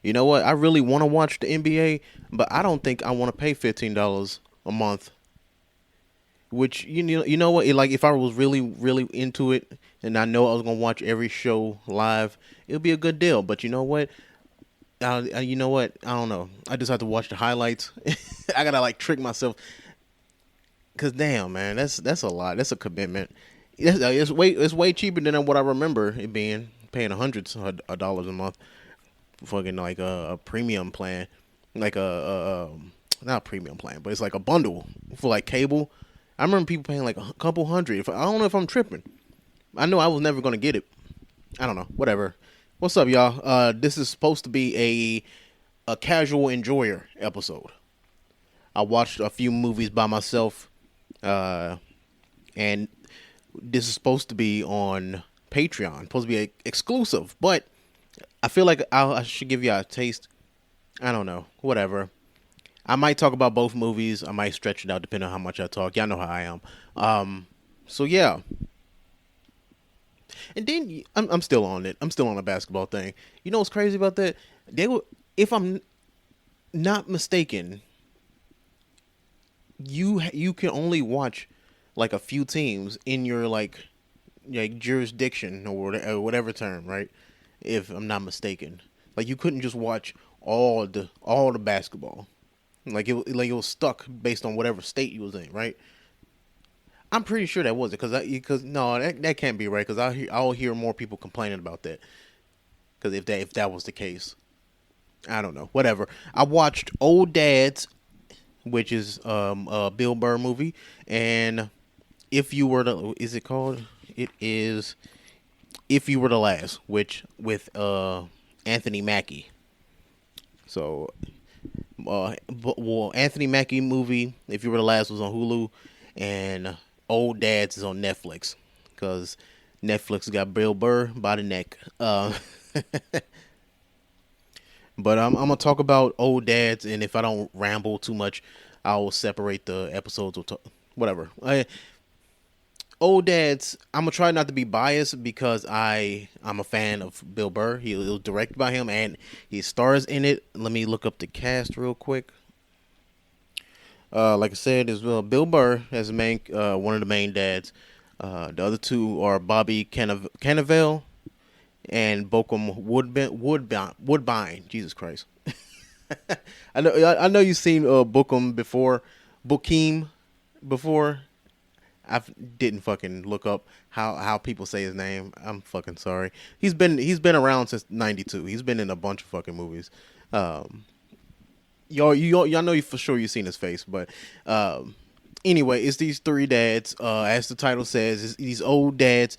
You know what? I really want to watch the NBA, but I don't think I want to pay $15 a month. Which you know what? Like if I was really into it, and I know I was gonna watch every show live, it would be a good deal. But you know what? You know what? I don't know. I just have to watch the highlights. I gotta like trick myself. Cause damn, man, that's a lot. That's a commitment. It's way cheaper than what I remember it being. Paying hundreds of dollars a month, fucking like a premium plan, like not a premium plan, but it's like a bundle for like cable. I remember people paying like a couple hundred. If I don't know if I'm tripping. I know I was never gonna get it. I don't know. Whatever. What's up, y'all? This is supposed to be a casual enjoyer episode. I watched a few movies by myself, and this is supposed to be on Patreon. Supposed to be exclusive, but I feel like I should give you a taste. I don't know. Whatever. I might talk about both movies. I might stretch it out depending on how much I talk. Y'all know how I am. So yeah. And then I'm still on it. I'm still on the basketball thing. You know what's crazy about that? They were, if I'm not mistaken, you can only watch like a few teams in your like jurisdiction or whatever term, right? If I'm not mistaken, like you couldn't just watch all the basketball. Like it was stuck based on whatever state you was in, right? I'm pretty sure that was it because no, that can't be right because I'll hear more people complaining about that because if that was the case, I don't know. Whatever. I watched Old Dads, which is a Bill Burr movie, and if you were to, is it called? It is If You Were the Last, which with Anthony Mackie. So, Anthony Mackie movie, If You Were the Last, was on Hulu, and Old Dads is on Netflix because Netflix got Bill Burr by the neck. But I'm gonna talk about Old Dads, and if I don't ramble too much, I'll separate the episodes or whatever. Old Dads, I'm gonna try not to be biased because I'm a fan of Bill Burr. It was directed by him and he stars in it. Let me look up the cast real quick. Like I said, there's Bill Burr as the main one of the main dads. The other two are Bobby Cannavale and Bokum Woodbine. Jesus Christ. I know you've seen Bookum before. Bookim before. I didn't fucking look up how people say his name. I'm fucking sorry. He's been around since '92. He's been in a bunch of fucking movies. Y'all know for sure you've seen his face, but anyway, it's these three dads. As the title says, it's these old dads.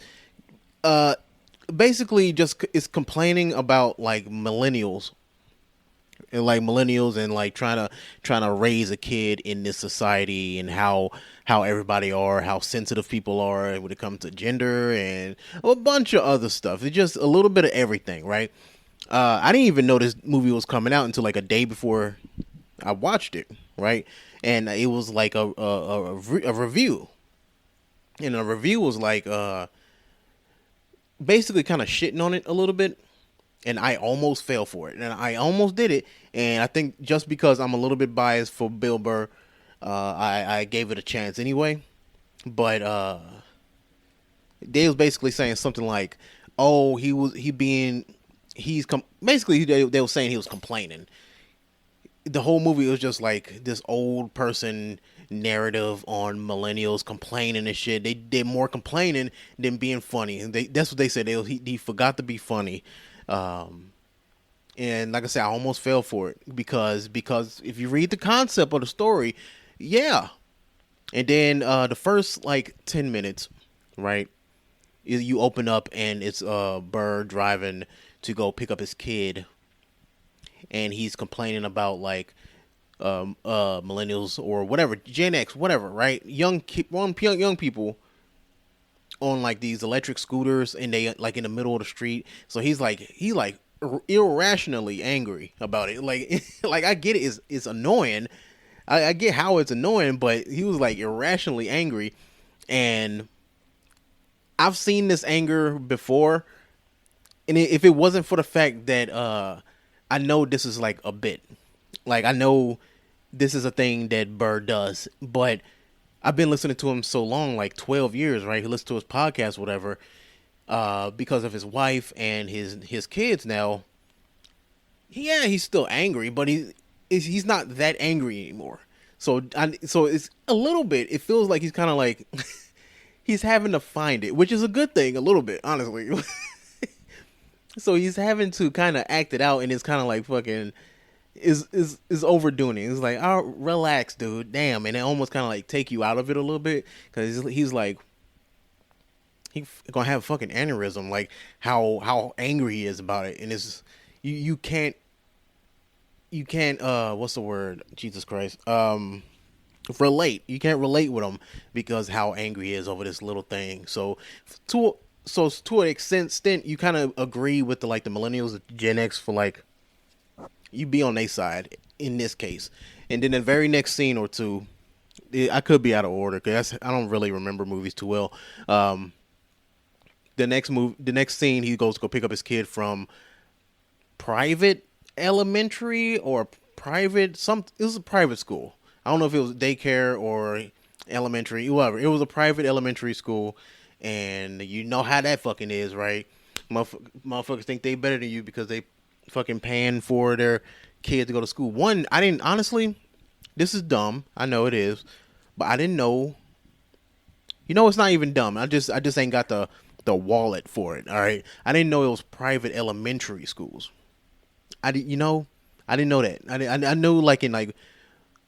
Basically, just it's complaining about like millennials and like trying to raise a kid in this society and how everybody are, how sensitive people are when it comes to gender and a bunch of other stuff. It's just a little bit of everything, right? I didn't even know this movie was coming out until like a day before I watched it, right? And it was like a review, and the review was like basically kind of shitting on it a little bit, and I almost fell for it, and I almost did it. And I think just because I'm a little bit biased for Bill Burr, I gave it a chance anyway. But they was basically saying something like, "Oh, basically they were saying he was complaining." The whole movie was just like this old person narrative on millennials complaining and shit. They did more complaining than being funny, and that's what they said. He forgot to be funny. And like I said, I almost fell for it because if you read the concept of the story, yeah. And then the first like 10 minutes, right? You open up and it's Burr driving to go pick up his kid, and he's complaining about like millennials or whatever, Gen X, whatever, right? Young people on like these electric scooters, and they like in the middle of the street. So he like irrationally angry about it. Like like I get it, it's annoying. I get how it's annoying, but he was like irrationally angry, and I've seen this anger before. And if it wasn't for the fact that I know this is like a bit. Like I know this is a thing that Burr does, but I've been listening to him so long, like 12 years, right? He listens to his podcast, whatever, because of his wife and his kids now. Yeah, he's still angry, but he's not that angry anymore. So it's a little bit. It feels like he's kind of like he's having to find it, which is a good thing, a little bit, honestly. So he's having to kind of act it out, and it's kind of like fucking is overdoing it. It's like, oh, relax, dude. Damn, and it almost kind of like take you out of it a little bit because he's like he's gonna have a fucking aneurysm, like how angry he is about it, and it's you can't what's the word? Jesus Christ. Relate. You can't relate with him because how angry he is over this little thing. To to an extent, you kind of agree with the like the millennials, the Gen X for like you be on their side in this case, and then the very next scene or two, I could be out of order because I don't really remember movies too well. The next scene, he goes to go pick up his kid from private elementary or private it was a private school. I don't know if it was daycare or elementary, whatever. It was a private elementary school, and you know how that fucking is, right? Motherfuckers think they better than you because they fucking paying for their kid to go to school. One, I didn't honestly. This is dumb. I know it is, but I didn't know. You know, it's not even dumb. I just ain't got the wallet for it. All right, I didn't know it was private elementary schools. I didn't know that. I knew like in like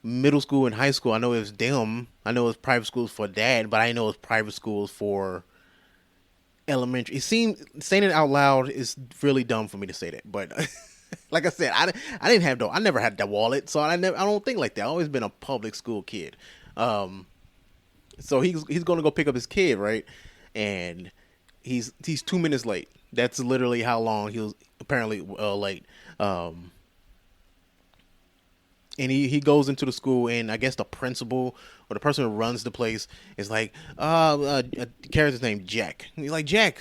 middle school and high school, I know it was them. I know it was private schools for dad, but I didn't know it was private schools for elementary. It seemed saying it out loud is really dumb for me to say that, but like I said, I didn't have I never had that wallet, so I don't think like that. I've always been a public school kid. So he's going to go pick up his kid, right? And he's 2 minutes late. That's literally how long he was apparently late. And he goes into the school, and I guess the principal or the person who runs the place is like, character's name Jack. He's like, Jack,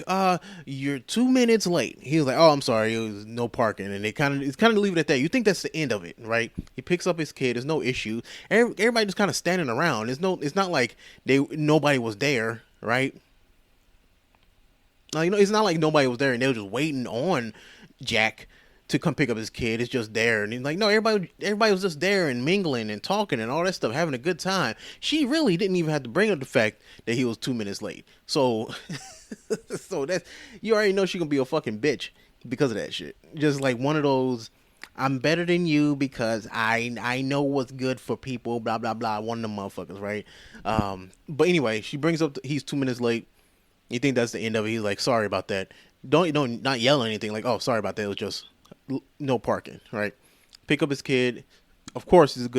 you're 2 minutes late. He was like, oh, I'm sorry, it was no parking, and it's kind of leave it at that. You think that's the end of it, right? He picks up his kid. There's no issue. Everybody just kind of standing around. It's not like nobody was there, right? Like, it's not like nobody was there and they were just waiting on Jack to come pick up his kid. It's just there, and he's like, no, everybody was just there and mingling and talking and all that stuff, having a good time. She really didn't even have to bring up the fact that he was 2 minutes late. So, so that's, you already know she gonna be a fucking bitch because of that shit. Just like one of those, I'm better than you because I know what's good for people. Blah blah blah. One of them motherfuckers, right? But anyway, she brings up he's 2 minutes late. You think that's the end of it? He's like, sorry about that. Don't not yell or anything. Like, oh, sorry about that. It was just no parking, right? Pick up his kid. Of course he's a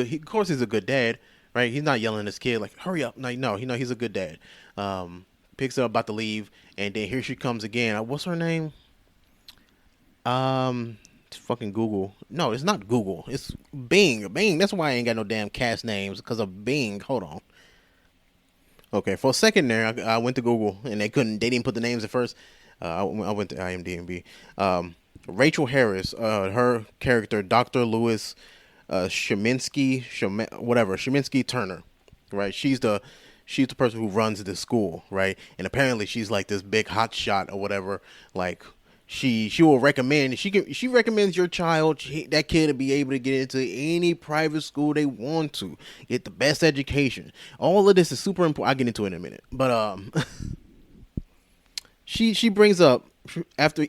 good dad, right? He's not yelling at his kid like, hurry up. Like, no, he's a good dad. Picks up, about to leave, and then here she comes again. What's her name? It's fucking Google. No, it's not Google. It's Bing. Bing. That's why I ain't got no damn cast names, because of Bing. Hold on. Okay, for a second there, I went to Google and they didn't put the names at first. I went to IMDb. Rachel Harris, her character, Dr. Lewis Sheminsky Turner, right? She's the person who runs the school, right? And apparently she's like this big hot shot or whatever. Like she will recommend, she recommends your child, that kid to be able to get into any private school they want to, get the best education. All of this is super important. I'll get into it in a minute, but she brings up after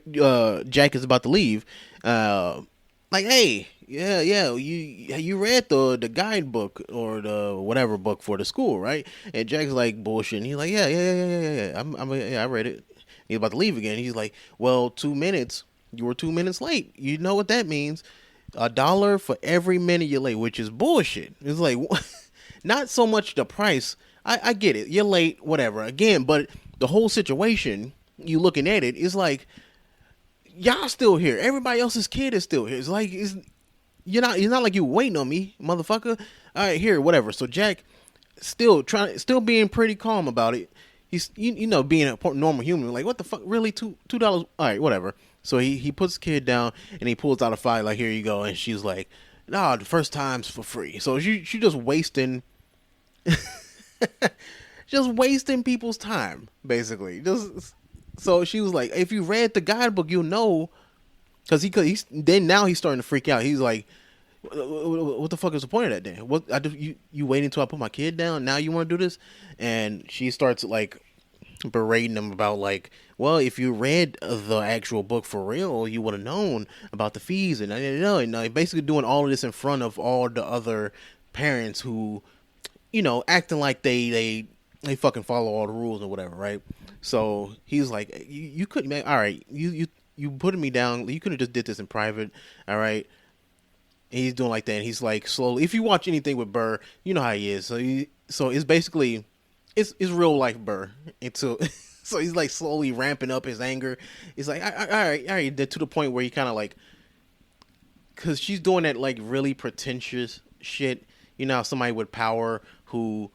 Jack is about to leave, like, hey, yeah, you read the guidebook or the whatever book for the school, right? And Jack's like bullshit. And he's like, yeah, I read it. He's about to leave again. He's like, well, 2 minutes. You were 2 minutes late. You know what that means? $1 for every minute you're late, which is bullshit. It's like, not so much the price. I get it. You're late, whatever. Again, but the whole situation, you looking at it, is like, y'all still here. Everybody else's kid is still here. It's like, it's not like you waiting on me, motherfucker. All right, here, whatever. So Jack, still being pretty calm about it. He's, being a normal human, like, what the fuck, really, $2? All right, whatever. So he puts the kid down and he pulls out a file like, here you go, and she's like, no, the first time's for free. So she just wasting just wasting people's time basically. Just so she was like, if you read the guidebook, you'll know, because he's then now he's starting to freak out. He's like, what the fuck is the point of that then? What I do, you waiting until I put my kid down? Now you want to do this? And she starts like berating him about like, well, if you read the actual book for real, you would have known about the fees and basically doing all of this in front of all the other parents who, acting like they fucking follow all the rules or whatever, right? So he's like, you couldn't, man. All right, you putting me down. You could have just did this in private, all right? And he's doing like that. And he's like slowly. If you watch anything with Burr, you know how he is. So it's basically it's real life Burr. And so so he's like slowly ramping up his anger. He's like, all right, to the point where he kind of like, because she's doing that like really pretentious shit. Somebody with power who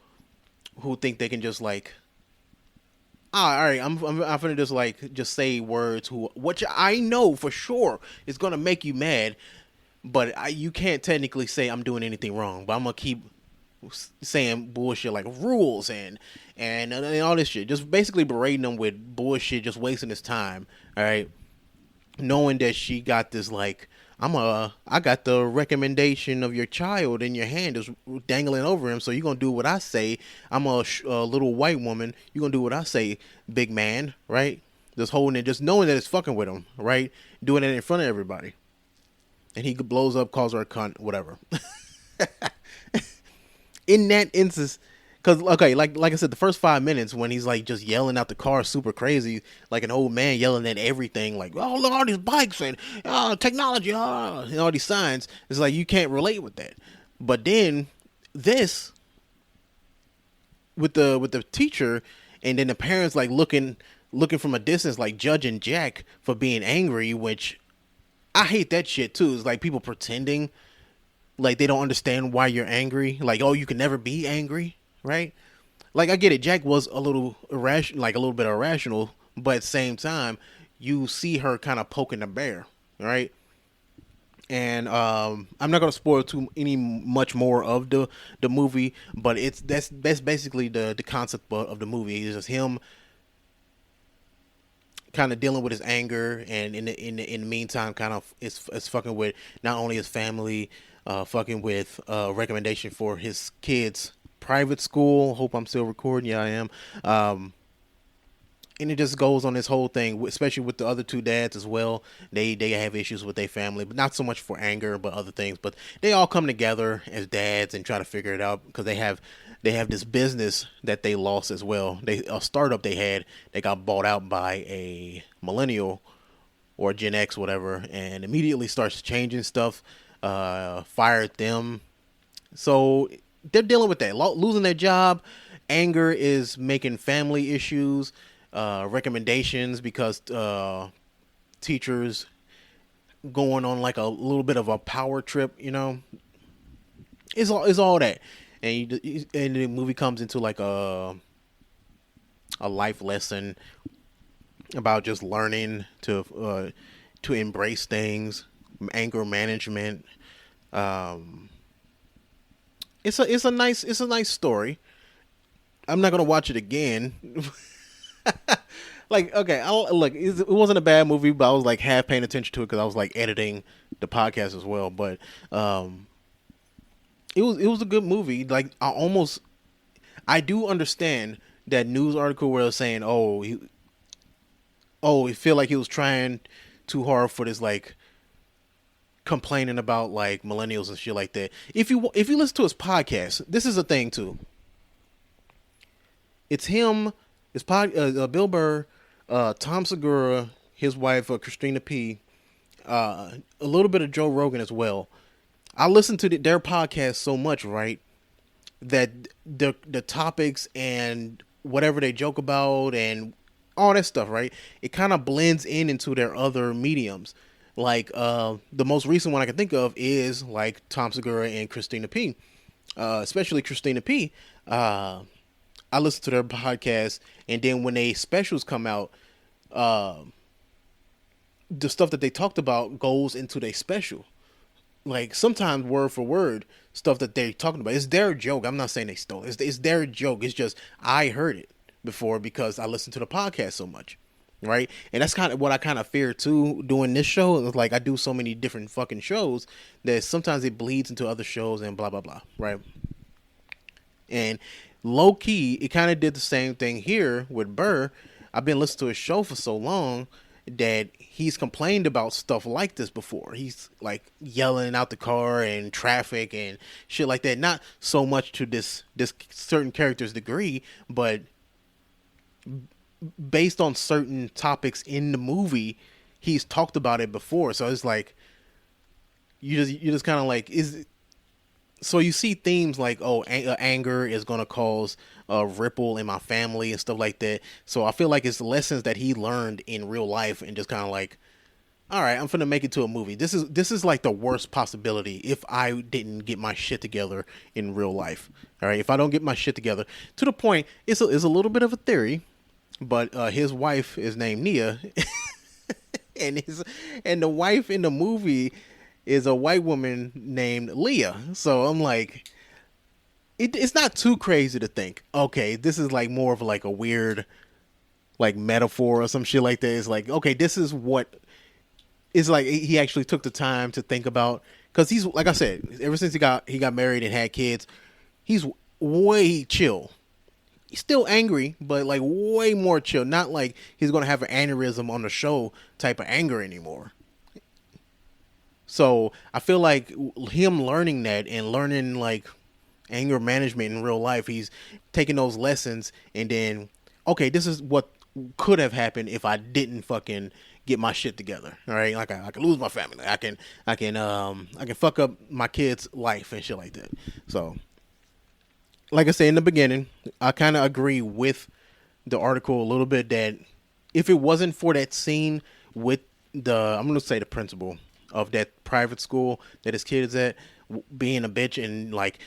think they can just like, all right, I'm gonna just like just say words which I know for sure is gonna make you mad, but you can't technically say I'm doing anything wrong. But I'm gonna keep saying bullshit like rules and all this shit, just basically berating them with bullshit, just wasting his time. All right, knowing that she got this like, I got the recommendation of your child in your hand is dangling over him, so you're gonna do what I say. I'm a little white woman. You're gonna do what I say, big man, right? Just holding it, just knowing that it's fucking with him, right? Doing it in front of everybody. And he blows up, calls her a cunt, whatever. In that instance, because, okay, like I said, the first 5 minutes when he's like just yelling out the car super crazy, like an old man yelling at everything, like, oh, look, all these bikes and technology, and all these signs, it's like you can't relate with that. But then this, with the teacher, and then the parents like looking from a distance, like judging Jack for being angry, which I hate that shit too. It's like people pretending like they don't understand why you're angry. Like, oh, you can never be angry, right? Like, I get it. Jack was a little irrational, like a little bit irrational, but at the same time, you see her kind of poking the bear, right? And I'm not gonna spoil any much more of the movie, but that's basically the concept of the movie. It's just him kind of dealing with his anger, and in the meantime, kind of it's fucking with not only his family, fucking with recommendation for his kids' private school. Hope I'm still recording. Yeah, I am. And it just goes on this whole thing, especially with the other two dads as well. They have issues with their family, but not so much for anger, but other things. But they all come together as dads and try to figure it out, because they have this business that they lost as well. A startup they got bought out by a millennial or Gen X, whatever, and immediately starts changing stuff. Fired them. So they're dealing with that, losing their job. Anger is making family issues. Recommendations because teachers going on like a little bit of a power trip, it's all that, and the movie comes into like a life lesson about just learning to embrace things, anger management. It's a nice story. I'm not gonna watch it again. Like, okay, look, it wasn't a bad movie, but I was like half paying attention to it because I was like editing the podcast as well. But it was a good movie. Like, I do understand that news article where it was saying, he feel like he was trying too hard for this, like complaining about like millennials and shit like that. If you listen to his podcast, this is a thing too. It's him. It's Bill Burr, Tom Segura, his wife Christina P, a little bit of Joe Rogan as well. I listen to their podcast so much, right, that the topics and whatever they joke about and all that stuff, right, it kind of blends into their other mediums. Like the most recent one I can think of is like Tom Segura and Christina P, especially Christina P. I listen to their podcast, and then when they specials come out, the stuff that they talked about goes into their special. Like sometimes word for word stuff that they're talking about. It's their joke. I'm not saying they stole it. It's their joke. It's just I heard it before because I listened to the podcast so much. Right? And that's kind of what I kind of fear too doing this show. It's like I do so many different fucking shows that sometimes it bleeds into other shows and blah blah blah. Right? And low key, it kind of did the same thing here with Burr. I've been listening to his show for so long that he's complained about stuff like this before. He's like yelling out the car and traffic and shit like that. Not so much to this certain character's degree, but based on certain topics in the movie, he's talked about it before. So it's like you just kind of like is. So you see themes like, oh, anger is going to cause a ripple in my family and stuff like that. So I feel like it's lessons that he learned in real life and just kind of like, all right, I'm finna make it to a movie. This is like the worst possibility if I didn't get my shit together in real life. All right, if I don't get my shit together to the point, it's a little bit of a theory, but his wife is named Nia, and the wife in the movie is a white woman named Leah. So I'm like, it's not too crazy to think, okay, this is like more of like a weird like metaphor or some shit like that. It's like, okay, this is what it's like. He actually took the time to think about, because he's, like I said, ever since he got married and had kids, he's way chill. He's still angry, but like way more chill. Not like he's gonna have an aneurysm on the show type of anger anymore. So I feel like him learning that and learning like anger management in real life, he's taking those lessons and then, okay, this is what could have happened if I didn't fucking get my shit together. All right, like I can lose my family. I can fuck up my kid's life and shit like that. So, like I said in the beginning, I kind of agree with the article a little bit that if it wasn't for that scene with I'm gonna say the principal of that private school that his kid is at being a bitch, and like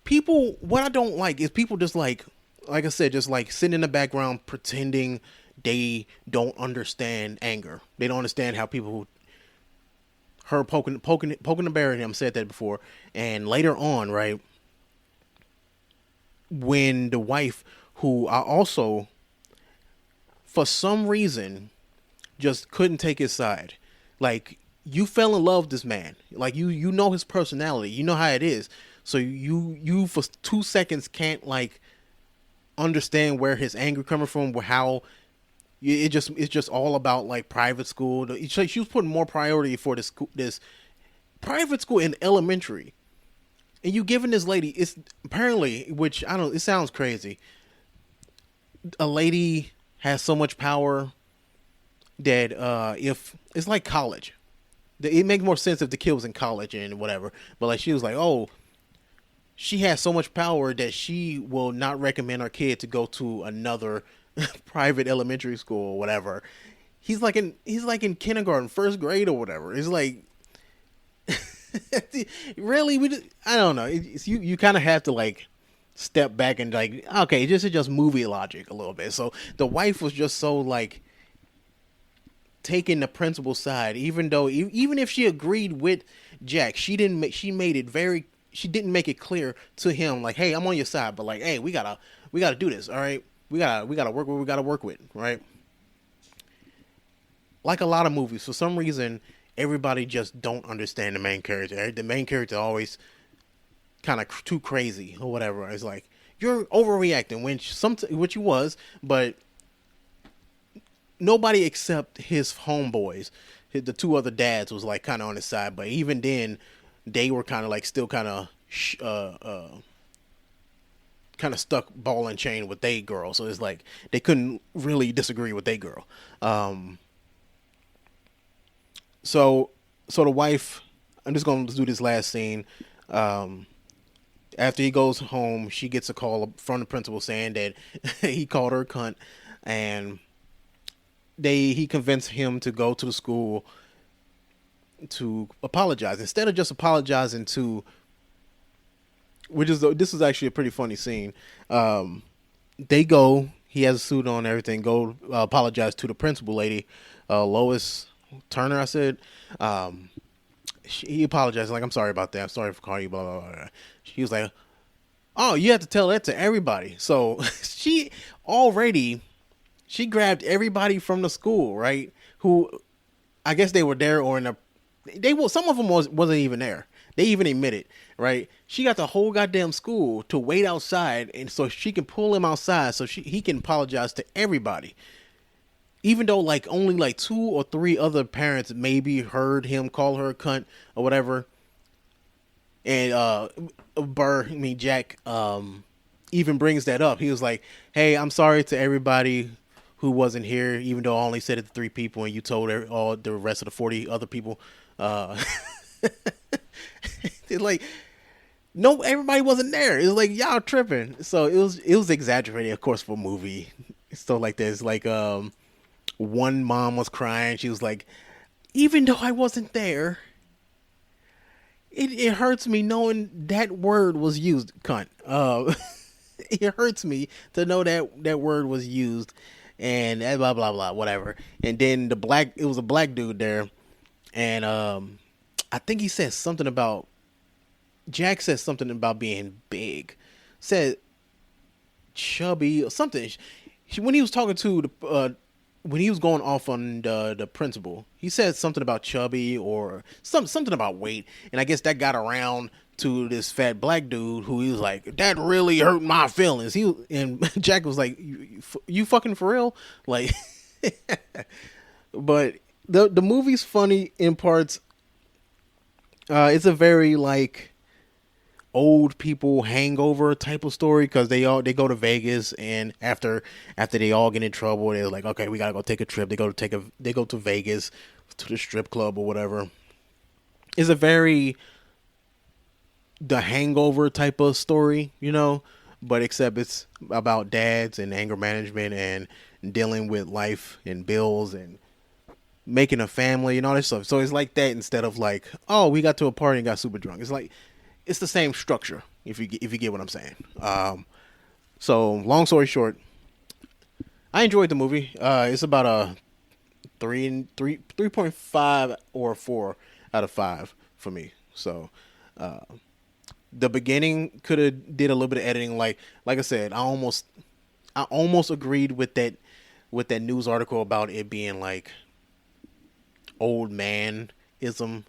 people, what I don't like is people just like I said, just like sitting in the background pretending they don't understand anger. They don't understand how people her poking the bear at him, said that before. And later on, right, when the wife, who I also for some reason just couldn't take his side, like, you fell in love with this man. Like, you know his personality. You know how it is. So you for 2 seconds can't like understand where his anger coming from, how it's just all about like private school. She was putting more priority for this private school in elementary, and you giving this lady, it's apparently, which I don't, it sounds crazy. A lady has so much power that if it's like college. It makes more sense if the kid was in college and whatever. But like, she was like, oh, she has so much power that she will not recommend her kid to go to another private elementary school or whatever. He's like in kindergarten, first grade or whatever. It's like, really, I don't know. You kind of have to like step back and like, okay, this is just movie logic a little bit. So the wife was just so like taking the principal's side, even if she agreed with Jack, she didn't make it clear to him like, hey, I'm on your side, but like, hey, we gotta do this, all right? We gotta work what we gotta work with, right? Like a lot of movies, for some reason, everybody just don't understand the main character. Right? The main character always kind of too crazy or whatever. It's like, you're overreacting, which you was, but nobody except his homeboys, the two other dads, was like kind of on his side. But even then, they were kind of like still kind of stuck ball and chain with they girl. So it's like they couldn't really disagree with they girl. So the wife, I'm just gonna do this last scene. After he goes home, she gets a call from the principal saying that he called her a cunt, and he convinced him to go to the school to apologize instead of just apologizing to, this is actually a pretty funny scene. They go, he has a suit on and everything, go apologize to the principal lady, Lois, Turner. I said, um, he apologized. Like, I'm sorry about that. I'm sorry for calling you. Blah blah blah. He was like, oh, you have to tell that to everybody. So she already she grabbed everybody from the school, right? Who I guess they were there or in a they will some of them wasn't even there. They even admitted, right? She got the whole goddamn school to wait outside, and so she can pull him outside, so he can apologize to everybody. Even though like only like two or three other parents maybe heard him call her a cunt or whatever, and Jack, even brings that up. He was like, "Hey, I'm sorry to everybody who wasn't here, even though I only said it to three people, and you told all the rest of the 40 other people." Uh, like, no, everybody wasn't there. It was like y'all tripping. So it was exaggerated, of course, for a movie. So like, there's like one mom was crying. She was like, "Even though I wasn't there, it hurts me knowing that word was used, cunt." It hurts me to know that word was used, and blah blah blah, whatever. And then it was a black dude there, and I think he said something about Jack said something about being big, said chubby or something. When he was talking to the when he was going off on the principal, he said something about chubby or something about weight, and I guess that got around to this fat black dude who he was like, that really hurt my feelings. And Jack was like, you fucking for real? Like, but the movie's funny in parts. It's a very like old people hangover type of story because they go to Vegas, and after they all get in trouble, they're like, okay, we gotta go take a trip. They go to Vegas to the strip club or whatever. It's a very the hangover type of story, but except it's about dads and anger management and dealing with life and bills and making a family and all this stuff. So it's like that instead of like, oh, we got to a party and got super drunk. It's like it's the same structure if you get what I'm saying. So long story short, I enjoyed the movie. It's about a 3.5 or 4 out of 5 for me. So the beginning could have did a little bit of editing. Like I said, I almost agreed with that news article about it being like old man-ism.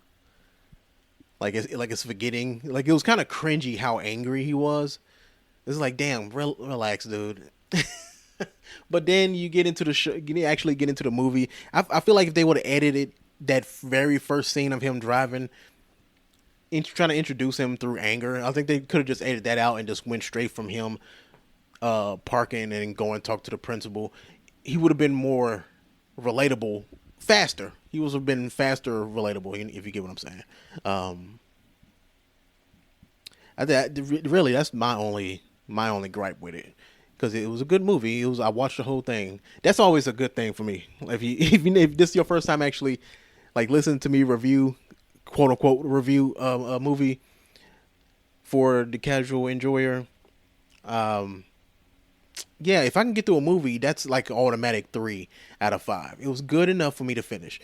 Like it's forgetting. Like it was kind of cringy how angry he was. It's like, damn, relax, dude. But then you get into the show, you actually get into the movie. I feel like if they would have edited that very first scene of him driving, trying to introduce him through anger, I think they could have just edited that out and just went straight from him parking and going and talk to the principal. He would have been more relatable faster. He would have been faster, relatable, if you get what I'm saying. Really, that's my only gripe with it, because it was a good movie. I watched the whole thing. That's always a good thing for me. If this is your first time actually like listening to me review, quote unquote review a movie for the casual enjoyer, yeah, if I can get through a movie, that's like automatic 3 out of 5. It was good enough for me to finish.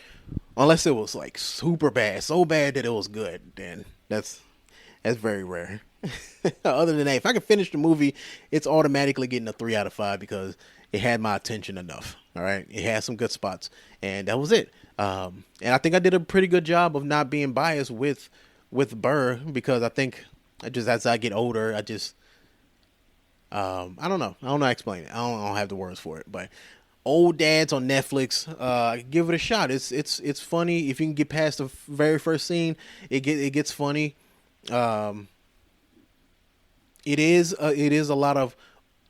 Unless it was like super bad, so bad that it was good, then that's very rare. Other than that, if I can finish the movie, it's automatically getting a 3 out of 5 because it had my attention enough. All right, it had some good spots, and that was it. And I think I did a pretty good job of not being biased with Burr, because I think as I get older, I don't know how to explain it. I don't have the words for it, but Old Dads on Netflix, give it a shot. It's funny. If you can get past the very first scene, it gets funny. It is a lot of,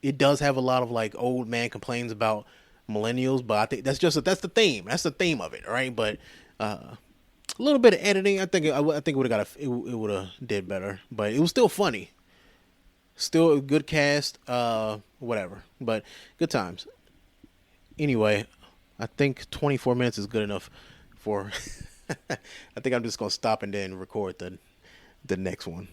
it does have a lot of like old man complains about millennials, but I think that's the theme. That's the theme of it, right? But a little bit of editing, I think it would have it would have did better, but it was still funny. Still a good cast, whatever, but good times. Anyway, I think 24 minutes is good enough for. I think I'm just gonna stop and then record the next one.